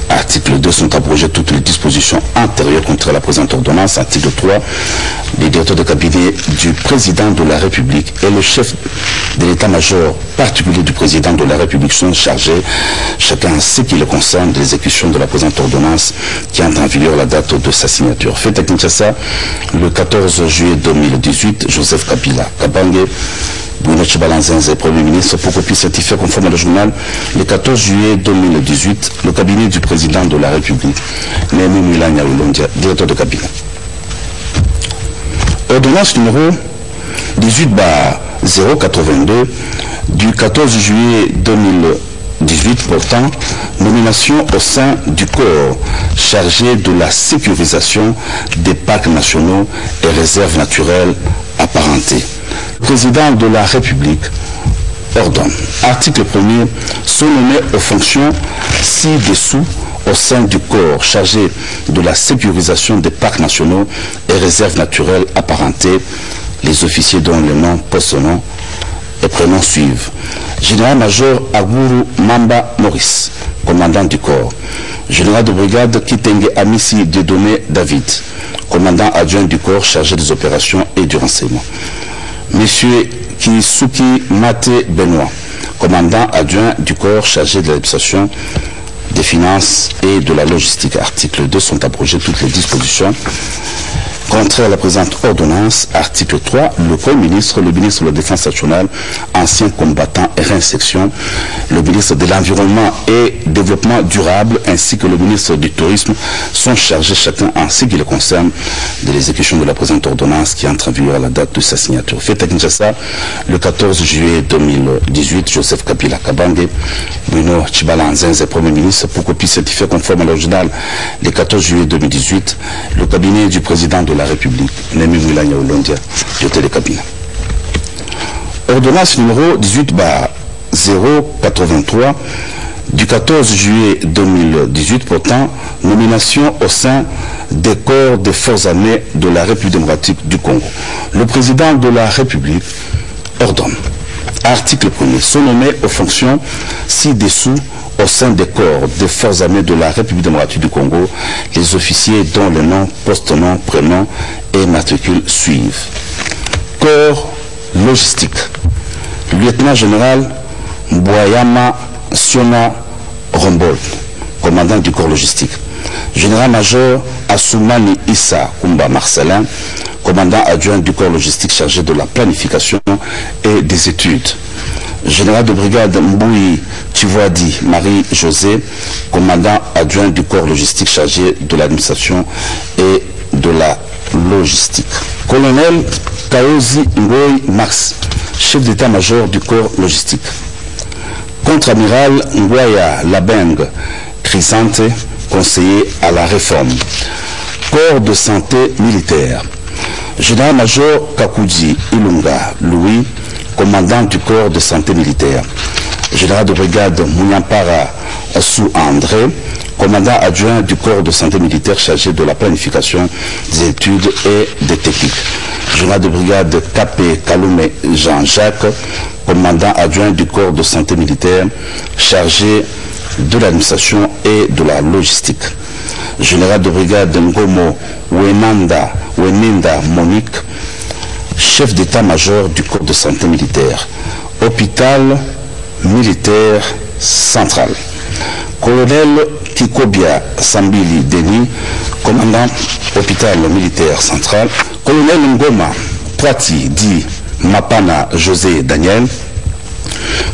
Article 2. Sont abrogées toutes les dispositions antérieures contre la présente ordonnance. Article 3. Les directeurs de cabinet du président de la République et le chef de l'état-major particulier du président de la République sont chargés, chacun en ce qui le concerne, de l'exécution de la présente ordonnance qui entre en vigueur à la date de sa signature. Fait à Kinshasa le 14 juillet 2018, Joseph Kabila Kabange, Bruno Chibalanzanze, Premier ministre, pour copie certifiée conforme à le journal. Le 14 juillet 2018, le cabinet du président de la République, Némi Moulani, directeur de cabinet. Ordonnance numéro 18/082 du 14 juillet 2018 portant nomination au sein du corps chargé de la sécurisation des parcs nationaux et réserves naturelles apparentées. Le président de la République ordonne. Article 1er. Sont nommés aux fonctions ci-dessous au sein du corps chargé de la sécurisation des parcs nationaux et réserves naturelles apparentées les officiers dont les noms, post-noms et prénoms suivent. Général-major Aguru Mamba Maurice, commandant du corps. Général de brigade Kitenge Amissi Dieudonné David, commandant adjoint du corps chargé des opérations et du renseignement. Monsieur Kisuki Mate Benoît, commandant adjoint du corps chargé de l'administration des finances et de la logistique. Article 2. Sont abrogées toutes les dispositions contraires à la présente ordonnance. Article 3. Le Premier ministre, le ministre de la Défense nationale, anciens combattants et réinsertion, le ministre de l'Environnement et Développement durable ainsi que le ministre du Tourisme sont chargés chacun en ce qui les concerne de l'exécution de la présente ordonnance qui entre en vigueur à la date de sa signature. Fait à Kinshasa le 14 juillet 2018, Joseph Kabila Kabange, Bruno Tshibala Nzenze, Premier ministre, pour copie certifiée conforme à l'original le 14 juillet 2018, le cabinet du président de la République, Nemi Mwilanya Olondia, du cabinet. Ordonnance numéro 18/083 du 14 juillet 2018 portant nomination au sein des corps des forces armées de la République démocratique du Congo. Le président de la République ordonne, article 1er, sont nommés aux fonctions ci-dessous au sein des corps des forces armées de la République démocratique du Congo, les officiers dont le nom, poste-nom, prénom et matricule suivent. Corps logistique. Lieutenant-général Boyama Siona Rombol, commandant du corps logistique. Général-major Assoumani Issa Kumba Marcelin, commandant adjoint du corps logistique chargé de la planification et des études. Général de brigade Mboui Tivoadi Marie-José, commandant adjoint du corps logistique chargé de l'administration et de la logistique. Colonel Kaozi Ngoy Max, chef d'état-major du corps logistique. Contre-amiral Ngoya Labeng Chrysante, conseiller à la réforme. Corps de santé militaire. Général-major Kakouji Ilunga Louis, commandant du corps de santé militaire. Général de brigade Mouniampara Sou André, commandant adjoint du corps de santé militaire chargé de la planification des études et des techniques. Général de brigade Kapé Kaloume Jean-Jacques, commandant adjoint du corps de santé militaire chargé de l'administration et de la logistique. Général de brigade Ngomo Weninda Monique, chef d'état-major du corps de santé militaire. Hôpital militaire central. Colonel Kikobia Sambili Denis, commandant hôpital militaire central. Colonel Ngoma Prati dit Mapana José Daniel,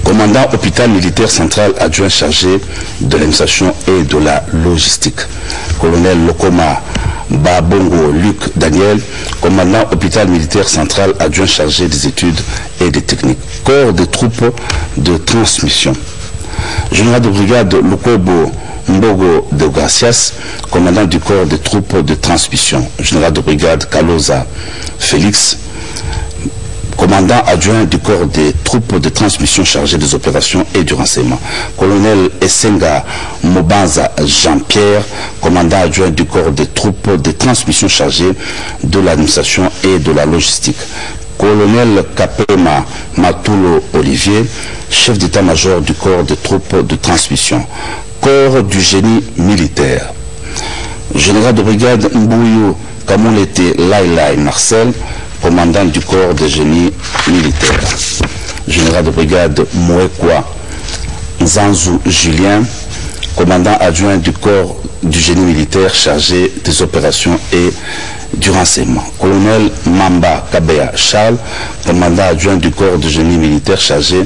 commandant hôpital militaire central adjoint chargé de l'administration et de la logistique. Colonel Lokoma Babongo Luc Daniel, commandant hôpital militaire central adjoint chargé des études et des techniques. Corps des troupes de transmission. Général de brigade Lukobo Mbogo de Gracias, commandant du corps des troupes de transmission. Général de brigade Kaloza Félix, commandant adjoint du corps des troupes de transmission chargé des opérations et du renseignement. Colonel Essenga Mobanza Jean-Pierre, commandant adjoint du corps des troupes de transmission chargé de l'administration et de la logistique. Colonel Kapema Matulo Olivier, chef d'état-major du corps des troupes de transmission. Corps du génie militaire. Général de brigade Mbouyou Kamolete Lailai Marcel, commandant du corps de génie militaire. Général de brigade Mouekwa Nzanzu Julien, commandant adjoint du corps du génie militaire chargé des opérations et du renseignement. Colonel Mamba Kabea Charles, commandant adjoint du corps du génie militaire chargé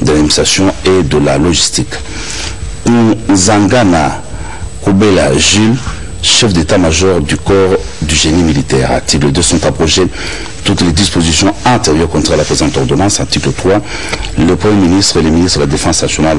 de l'administration et de la logistique. Nzangana Koubela Gilles, chef d'état-major du corps du génie militaire. Article 2 sont abrogées toutes les dispositions antérieures contre la présente ordonnance. Article 3, le Premier ministre et les ministres de la Défense nationale,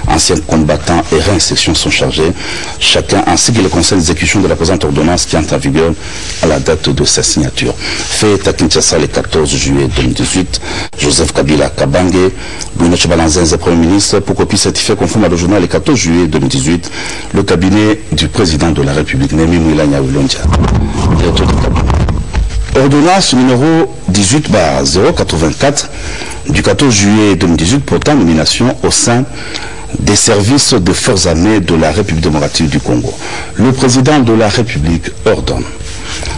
anciens combattants et réinsertion sont chargés, chacun ainsi que le conseil d'exécution de la présente ordonnance qui entre en vigueur à la date de sa signature. Fait à Kinshasa le 14 juillet 2018, Joseph Kabila Kabange, Bruno Tshibala Nzenze, Premier ministre, pour copie certifiée conforme à le journal le 14 juillet 2018, le cabinet du président de la République, Nemi Mwilanya Olondia. Ordonnance numéro 18/084 du 14 juillet 2018 portant nomination au sein des services de forces armées de la République démocratique du Congo. Le président de la République ordonne.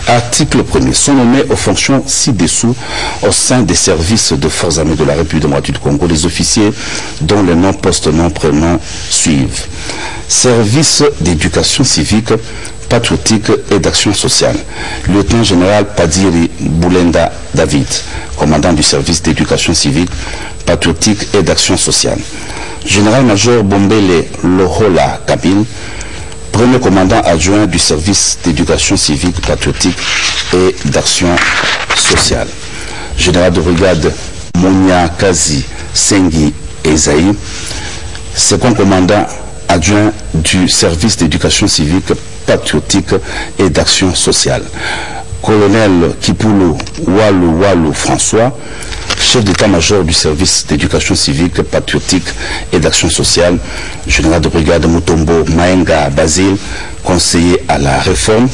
Article 1er. Sont nommés aux fonctions ci-dessous au sein des services de forces armées de la République démocratique du Congo les officiers dont les noms, poste, nom, prénom suivent. Service d'éducation civique, patriotique et d'action sociale. Lieutenant-général Padiri Boulenda David, commandant du service d'éducation civique, patriotique et d'action sociale. Général-major Bombele Lohola Kabil, premier commandant adjoint du service d'éducation civique, patriotique et d'action sociale. Général de brigade Monia Kazi Sengi Ezaï, second commandant adjoint du service d'éducation civique, patriotique et d'action sociale. Colonel Kipulu Walou François, chef d'état-major du service d'éducation civique, patriotique et d'action sociale. Général de brigade Mutombo Maenga Basile, conseiller à la réforme.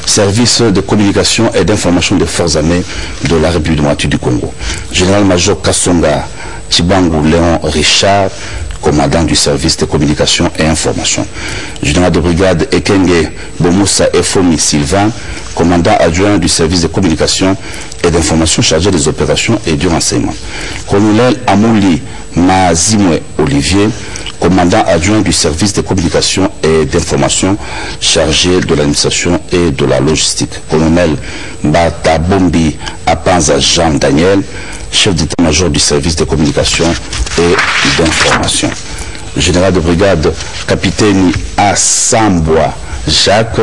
Service de communication et d'information des forces armées de la République démocratique du Congo. Général-major Kassonga Chibangu Léon Richard, commandant du service de communication et information. Général de brigade Ekenge Bomoussa Efomi Sylvain, commandant adjoint du service de communication et d'information chargé des opérations et du renseignement. Colonel Amouli Mazimwe Olivier, commandant adjoint du service de communication et d'information chargé de l'administration et de la logistique. Colonel Batabombi Apanza Jean Daniel, chef d'état-major du service de communication et d'information. Général de brigade capitaine Assambois Jacques,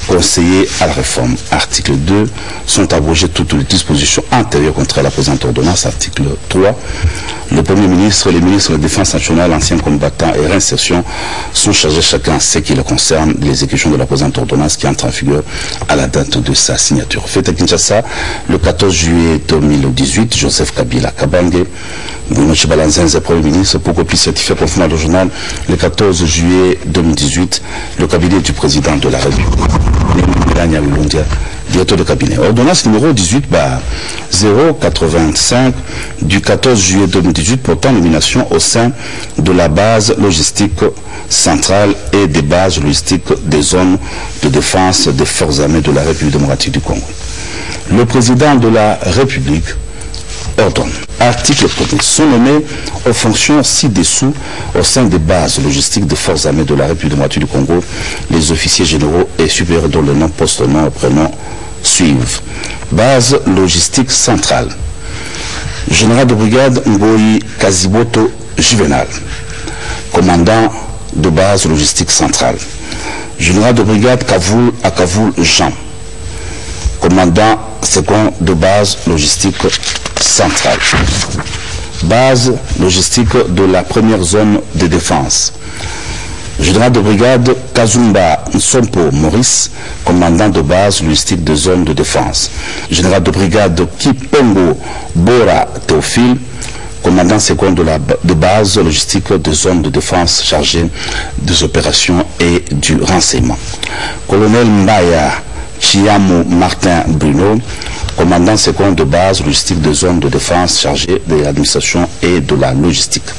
conseiller à la réforme. Article 2, sont abrogées toutes les dispositions antérieures contre la présente ordonnance. Article 3, le Premier ministre, les ministres de la Défense nationale, anciens combattants et réinsertion sont chargés chacun ce qui le concerne de l'exécution de la présente ordonnance qui entre en vigueur à la date de sa signature. Fait à Kinshasa, le 14 juillet 2018, Joseph Kabila Kabange, Bruno Chibalanzenze, Premier ministre, pour qu'on puisse certifier conformément au journal, le 14 juillet 2018, le cabinet du président de la République, directeur de cabinet. Ordonnance numéro 18/085 du 14 juillet 2018 portant nomination au sein de la base logistique centrale et des bases logistiques des zones de défense des forces armées de la République démocratique du Congo. Le président de la République ordonne. Article 1er. Sont nommés aux fonctions ci-dessous au sein des bases logistiques des forces armées de la République démocratique du Congo les officiers généraux et supérieurs dont le nom, poste, nom et prénom suivent. Base logistique centrale. Général de brigade Ngoyi Kaziboto Juvenal, commandant de base logistique centrale. Général de brigade Kavoul Akavoul Jean, commandant second de base logistique centrale. Base logistique de la première zone de défense. Général de brigade Kazumba Nsompo Maurice, commandant de base logistique de zone de défense. Général de brigade Kipongo Bora Théophile, commandant second de base logistique de zone de défense chargé des opérations et du renseignement. Colonel Mbaya Chiamo Martin Bruno, commandant second de base logistique de zone de défense chargé de l'administration et de la logistique.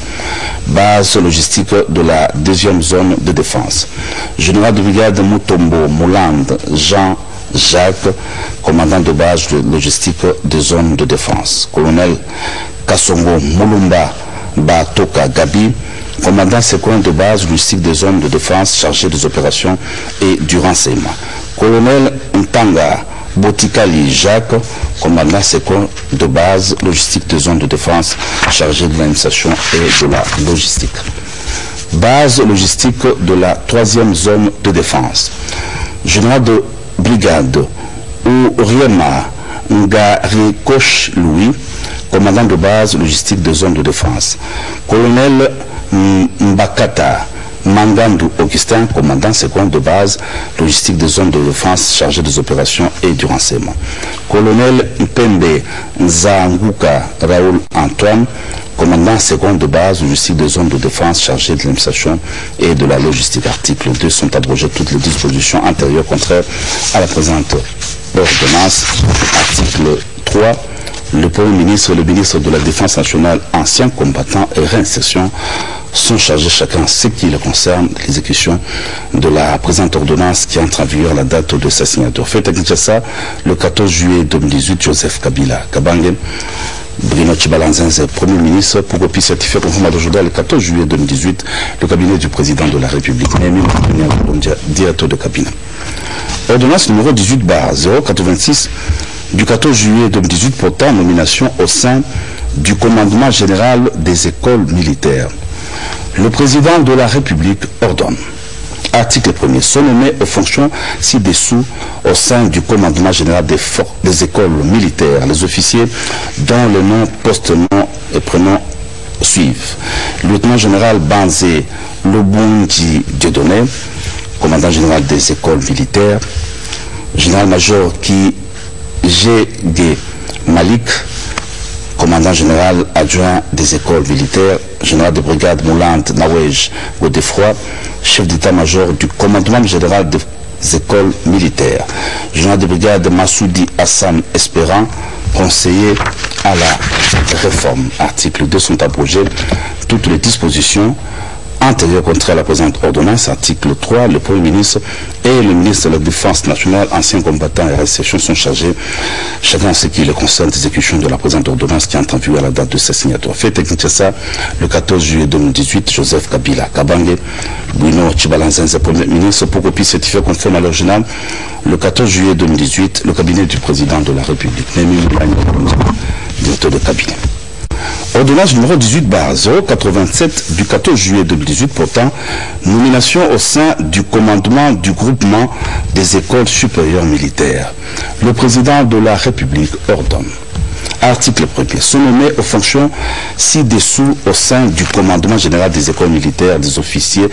Base logistique de la deuxième zone de défense. Général de brigade Mutombo Moulande Jean Jacques, commandant de base logistique de zone de défense. Colonel Kassongo Moulumba Batoka Gabi, commandant second de base logistique des zones de défense chargé des opérations et du renseignement. Colonel Ntanga Botikali Jacques, commandant second de base logistique des zones de défense chargé de l'administration et de la logistique. Base logistique de la troisième zone de défense. Général de brigade Ouriema Ngarikosh Louis, commandant de base logistique de zone de défense. Colonel Mbakata Mangandu Augustin, commandant second de base logistique de zone de défense chargé des opérations et du renseignement. Colonel Mpembe Nzanguka Raoul Antoine, commandant second de base logistique de zone de défense chargé de l'administration et de la logistique. Article 2, sont abrogées toutes les dispositions antérieures contraires à la présente ordonnance. Article 3, le Premier ministre et le ministre de la Défense nationale, anciens combattants et réinsertion, sont chargés chacun ce qui le concerne de l'exécution de la présente ordonnance qui entre en vigueur à la date de sa signature. Fait à Kinshasa, le 14 juillet 2018, Joseph Kabila Kabange, Bruno Chibalanzenze, Premier ministre, pour qu'on puisse certifier conformément d'aujourd'hui, le 14 juillet 2018, le cabinet du président de la République, Némi Directeur de cabinet. Ordonnance numéro 18/086 du 14 juillet 2018 portant nomination au sein du commandement général des écoles militaires. Le président de la République ordonne. Article 1er. Sont nommés aux fonctions ci-dessous au sein du commandement général des écoles militaires les officiers dont les noms, postes, noms et prénoms suivent. Lieutenant général Banzé Lobungi Dieudonné, commandant général des écoles militaires. Général-major Ki G.D. Malik, commandant général adjoint des écoles militaires. Général de brigade Mouland Nawej Godefroy, chef d'état-major du commandement général des écoles militaires. Général de brigade Massoudi Hassan Espérant, conseiller à la réforme. Article 2 sont abrogés toutes les dispositions antérieures contre la présente ordonnance. Article 3, le Premier ministre et le ministre de la Défense nationale, anciens combattants et réceptions sont chargés, chacun en ce qui le concerne, d'exécution de la présente ordonnance qui entre en vigueur à la date de sa signature. Fait à Kinshasa, le 14 juillet 2018, Joseph Kabila Kabange, Bruno Chibalanzenze, Premier ministre, pour copie certifiée conforme à l'original, le 14 juillet 2018, le cabinet du président de la République, directeur de cabinet. Ordonnance numéro 18/087 du 14 juillet 2018 portant nomination au sein du commandement du groupement des écoles supérieures militaires. Le président de la République ordonne. Article 1er. Sont nommés aux fonctions ci-dessous au sein du commandement général des écoles militaires les officiers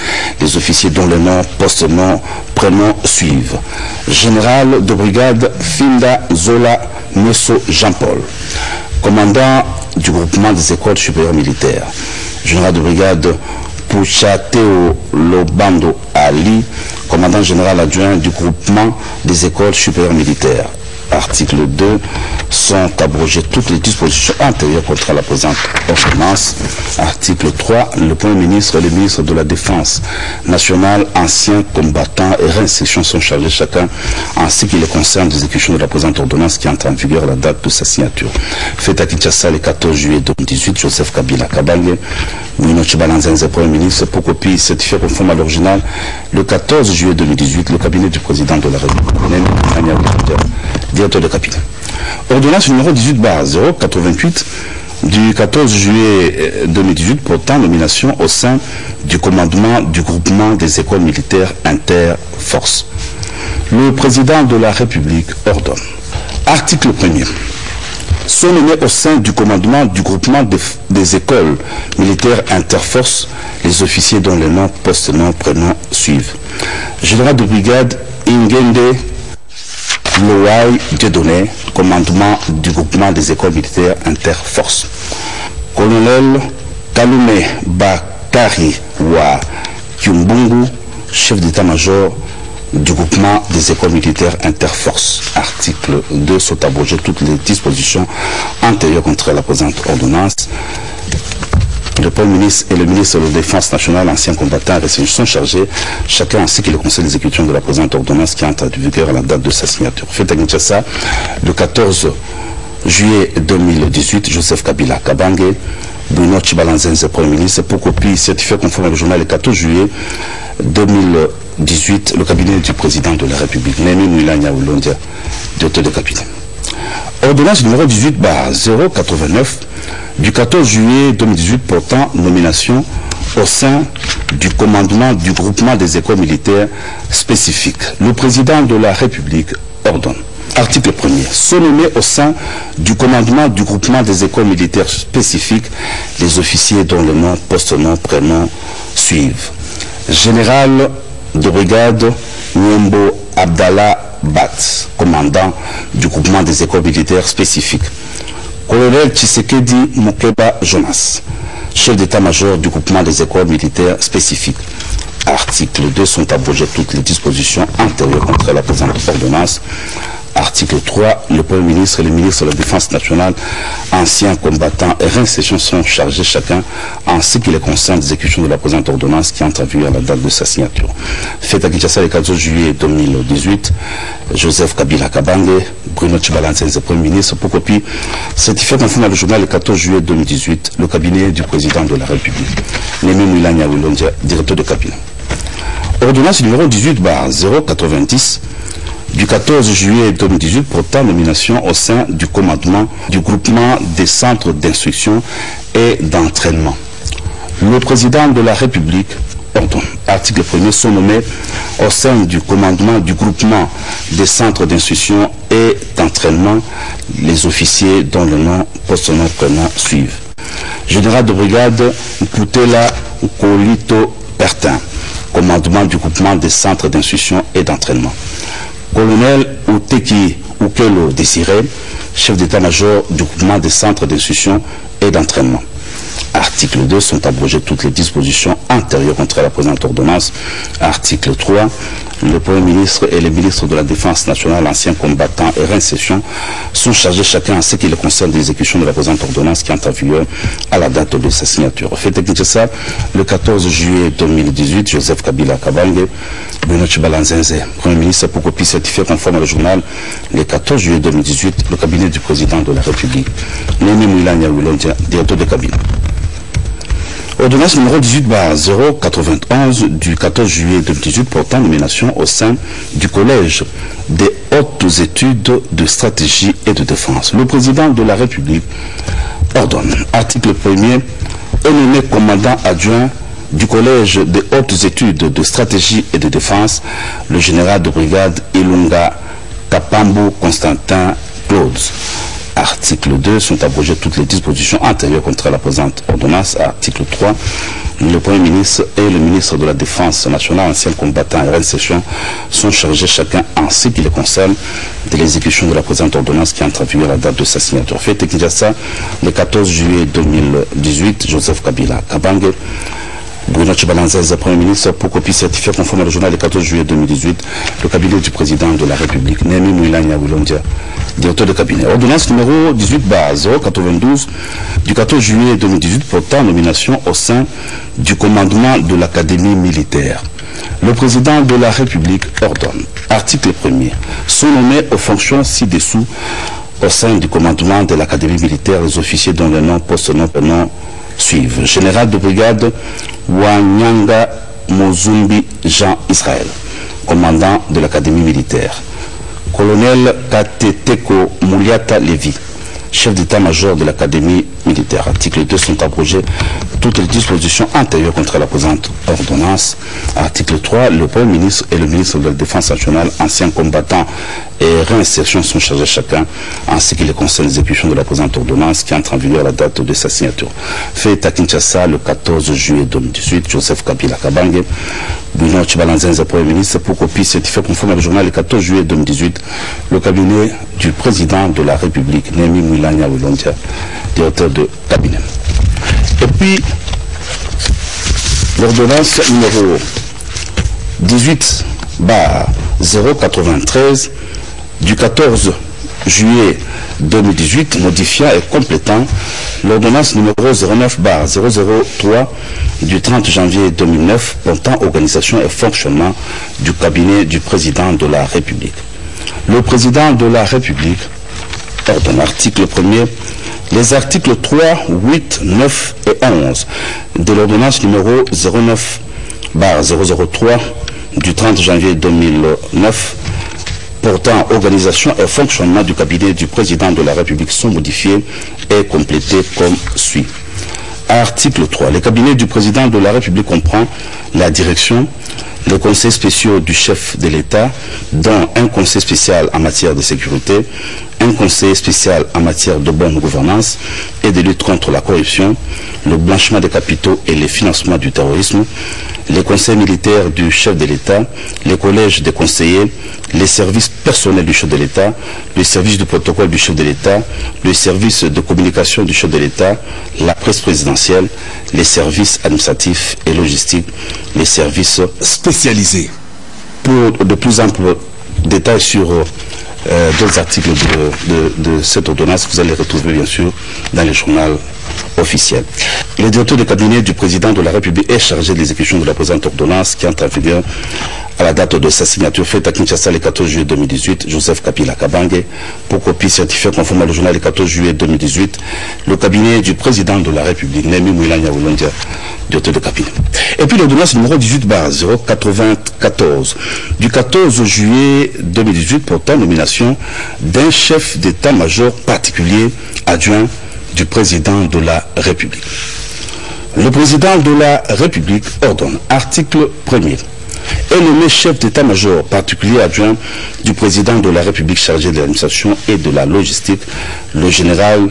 dont les noms, postes, noms, prénoms suivent. Général de brigade Finda Zola Nesso Jean-Paul, commandant du groupement des écoles supérieures militaires. Général de brigade Pouchateo Lobando Ali, commandant général adjoint du groupement des écoles supérieures militaires. Article 2 sont abrogées toutes les dispositions antérieures contre la présente ordonnance. Article 3, le Premier ministre et le ministre de la Défense nationale, anciens combattants et réinsertion sont chargés chacun en ce qui les concerne d'exécution de la présente ordonnance qui entre en vigueur à la date de sa signature. Fait à Kinshasa le 14 juillet 2018, Joseph Kabila Kabange, Bruno Chibalanzenze, Premier ministre, pour copie certifiée conforme à l'original, le 14 juillet 2018, le cabinet du président de la République, directeur de cabinet. Ordonnance numéro 18/088 du 14 juillet 2018 portant nomination au sein du commandement du groupement des écoles militaires interforces. Le président de la République ordonne. Article 1er. Sont nommés au sein du commandement du groupement des écoles militaires interforces les officiers dont les noms, postes, noms, prénoms suivent. Général de brigade Ingende Loai Dieudonné, commandement du groupement des écoles militaires interforces. Colonel Kalume Bakari Wa Kyumbungu, chef d'état-major du groupement des écoles militaires interforces. Article 2 sont abrogées toutes les dispositions antérieures contre la présente ordonnance. Le Premier ministre et le ministre de la Défense nationale, anciens combattants et sont chargés, chacun en ce qui le concerne l'exécution de la présente ordonnance qui entre en vigueur à la date de sa signature. Fait à Kinshasa, le 14 juillet 2018, Joseph Kabila Kabange, Bruno Chibalanzenze, Premier ministre, pour copie certifiée conforme au journal le 14 juillet 2018, le cabinet du président de la République, Némi Mouilania Oulondia, directeur de cabinet. Ordonnance numéro 18/089 du 14 juillet 2018 portant nomination au sein du commandement du groupement des écoles militaires spécifiques. Le président de la République ordonne. Article 1er. Sont nommés au sein du commandement du groupement des écoles militaires spécifiques les officiers dont le nom, poste, nom, prénom suivent. Général de brigade Nyembo Abdallah Bat, commandant du groupement des écoles militaires spécifiques. Colonel Tshisekedi Mukeba Jonas, chef d'état-major du groupement des écoles militaires spécifiques. Article 2 sont abrogées toutes les dispositions antérieures contre la présente ordonnance. Article 3, le Premier ministre et le ministre de la Défense nationale, anciens combattants et réinsertion sont chargés chacun en ce qui les concerne d'exécution de la présente ordonnance qui entre en vigueur à la date de sa signature. Fait à Kinshasa le 14 juillet 2018, Joseph Kabila Kabange, Bruno Chibalanzenze, Premier ministre, pour copie certifié conforme à le journal le 14 juillet 2018, le cabinet du président de la République, Némi Mouilania Oulondia, directeur de cabinet. Ordonnance numéro 18/090 du 14 juillet 2018 portant nomination au sein du commandement du groupement des centres d'instruction et d'entraînement. Le président de la République, article 1er, sont nommés au sein du commandement du groupement des centres d'instruction et d'entraînement les officiers dont le nom, post-nom, prénom suivent. Général de brigade Koutela Kolito Pertin, commandement du groupement des centres d'instruction et d'entraînement. Colonel Outeki Ukelo Désiré, chef d'état-major du groupement des centres d'instruction et d'entraînement. Article 2, sont abrogées toutes les dispositions antérieures contre la présente ordonnance. Article 3, le Premier ministre et les ministres de la Défense nationale, anciens combattants et réinsertion sont chargés chacun en ce qui les concerne de l'exécution de la présente ordonnance qui entre en vigueur à la date de sa signature. Fait Kinshasa, le 14 juillet 2018, Joseph Kabila Kabange, Bruno Chibalanzenze, Premier ministre, pour copie certifiée conforme au journal, le 14 juillet 2018, le cabinet du président de la République, Némi Moulania Wilondia, directeur de cabinet. Ordonnance numéro 18/091 du 14 juillet 2018 portant nomination au sein du Collège des hautes études de stratégie et de défense. Le président de la République ordonne, article 1er, est nommé commandant adjoint du Collège des hautes études de stratégie et de défense, le général de brigade Ilunga Kapambo Constantin Claude. Article 2, sont abrogées toutes les dispositions antérieures contre la présente ordonnance. Article 3, le Premier ministre et le ministre de la Défense nationale, anciens combattants et réinsertion sont chargés chacun en ce qui les concerne de l'exécution de la présente ordonnance qui entre en vigueur à la date de sa signature. Fait Kinshasa, le 14 juillet 2018, Joseph Kabila Kabange, Bruno Chibalanzenze, Premier ministre, pour copie certifiée conforme au journal le 14 juillet 2018, le cabinet du président de la République, Némi Moulania Wilondia, directeur de cabinet. Ordonnance numéro 18/092 du 14 juillet 2018 portant nomination au sein du commandement de l'Académie militaire. Le président de la République ordonne, article 1er, sont nommés aux fonctions ci-dessous au sein du commandement de l'Académie militaire les officiers dont le nom, post-nom, prénom suivent. Général de brigade Wanyanga Mozumbi Jean Israël, commandant de l'Académie militaire. Colonel Kateteko Mouliata Lévi, chef d'état-major de l'Académie militaire. Article 2, sont abrogées toutes les dispositions antérieures contre la présente ordonnance. Article 3, le Premier ministre et le ministre de la Défense nationale, anciens combattants et réinsertion sont chargés chacun en ce qui les concerne l'exécution de la présente ordonnance qui entre en vigueur à la date de sa signature. Fait à Kinshasa le 14 juillet 2018, Joseph Kabila Kabange, Bruno Chibalanzenze, Premier ministre, pour copie certifiée conforme au journal le 14 juillet 2018, le cabinet du président de la République, Némi Moulania Wilondia, directeur de cabinet. Et puis, l'ordonnance numéro 18/093 du 14 juillet 2018, modifiant et complétant l'ordonnance numéro 09/003 du 30 janvier 2009 portant organisation et fonctionnement du cabinet du président de la République. Le président de la République ordonne, article 1er, les articles 3, 8, 9 et 11 de l'ordonnance numéro 09/003 du 30 janvier 2009 portant organisation et fonctionnement du cabinet du président de la République sont modifiés et complétés comme suit. Article 3. Le cabinet du président de la République comprend la direction, les conseils spéciaux du chef de l'État, dont un conseil spécial en matière de sécurité, un conseil spécial en matière de bonne gouvernance et de lutte contre la corruption, le blanchiment des capitaux et le financement du terrorisme, les conseils militaires du chef de l'État, les collèges des conseillers, les services personnels du chef de l'État, le service du protocole du chef de l'État, le service de communication du chef de l'État, la presse présidentielle, les services administratifs et logistiques, les services spécialisés. Pour de plus amples détails sur d'autres articles de cette ordonnance, vous allez les retrouver bien sûr dans le journal officiel. Le directeur de cabinet du président de la République est chargé de l'exécution de la présente ordonnance qui entre en vigueur à la date de sa signature faite à Kinshasa le 14 juillet 2018, Joseph Kabila Kabange, pour copie certifiée conforme au journal le 14 juillet 2018, le cabinet du président de la République, Nemi Mouilanya Oulondia, directeur de cabinet. Et puis l'ordonnance numéro 18/094 du 14 juillet 2018 portant nomination d'un chef d'état-major particulier adjoint du président de la République. Le président de la République ordonne, article 1er, est nommé chef d'état-major particulier adjoint du président de la République chargé de l'administration et de la logistique, le général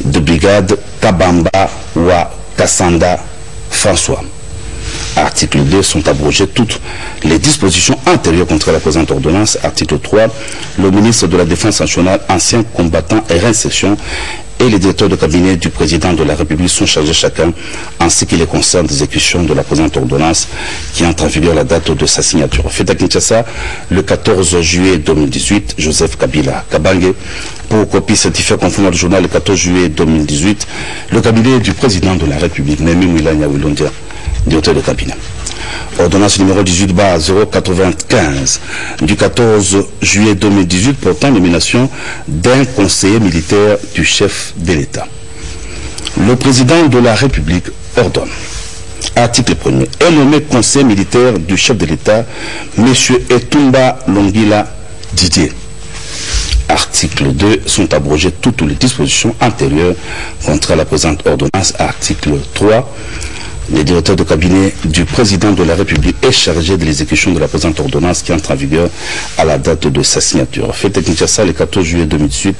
de brigade Kabamba Wa Kassanda François. Article 2, sont abrogées toutes les dispositions antérieures contre la présente ordonnance. Article 3, le ministre de la Défense nationale, ancien combattant et réinsertion, et les directeurs de cabinet du président de la République sont chargés chacun, en ce qui les concerne, d'exécution de la présente ordonnance qui entre en vigueur la date de sa signature. Fait à Kinshasa, le 14 juillet 2018, Joseph Kabila Kabange, pour copie certifiée conforme au journal le 14 juillet 2018, le cabinet du président de la République, Nemi Mouilanya Oulondia, directeur de cabinet. Ordonnance numéro 18/095 du 14 juillet 2018 portant nomination d'un conseiller militaire du chef de l'État. Le président de la République ordonne, article 1er, est nommé conseiller militaire du chef de l'État, M. Etumba Longila Didier. Article 2, sont abrogées toutes les dispositions antérieures contre la présente ordonnance. Article 3, le directeur de cabinet du président de la République est chargé de l'exécution de la présente ordonnance qui entre en vigueur à la date de sa signature. Fait à Kinshasa le 14 juillet 2018,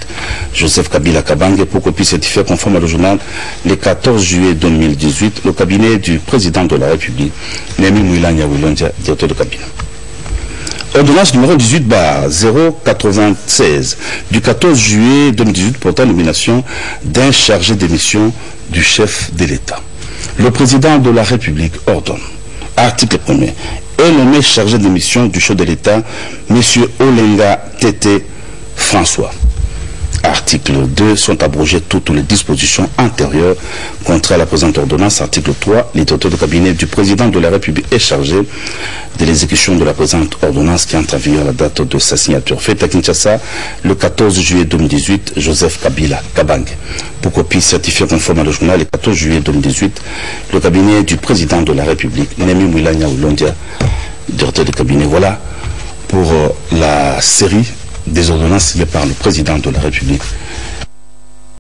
Joseph Kabila Kabange, pour copie certifiée conforme au journal le 14 juillet 2018, le cabinet du président de la République, Nemi Mouilanya Oulondia, directeur de cabinet. Ordonnance numéro 18/096 du 14 juillet 2018 portant nomination d'un chargé de mission du chef de l'État. Le président de la République ordonne, article 1er, est nommé chargé de mission du chef de l'État, M. Olenga Tete François. Article 2, sont abrogées toutes les dispositions antérieures contre la présente ordonnance. Article 3, le directeur de cabinet du président de la République est chargé de l'exécution de la présente ordonnance qui entre en vigueur à la date de sa signature. Fait à Kinshasa le 14 juillet 2018, Joseph Kabila Kabange. Pour copie certifiée conforme au journal le 14 juillet 2018, le cabinet du président de la République, Nemi Mouilanya Oulondia, directeur de cabinet. Voilà pour la série des ordonnances signées par le président de la République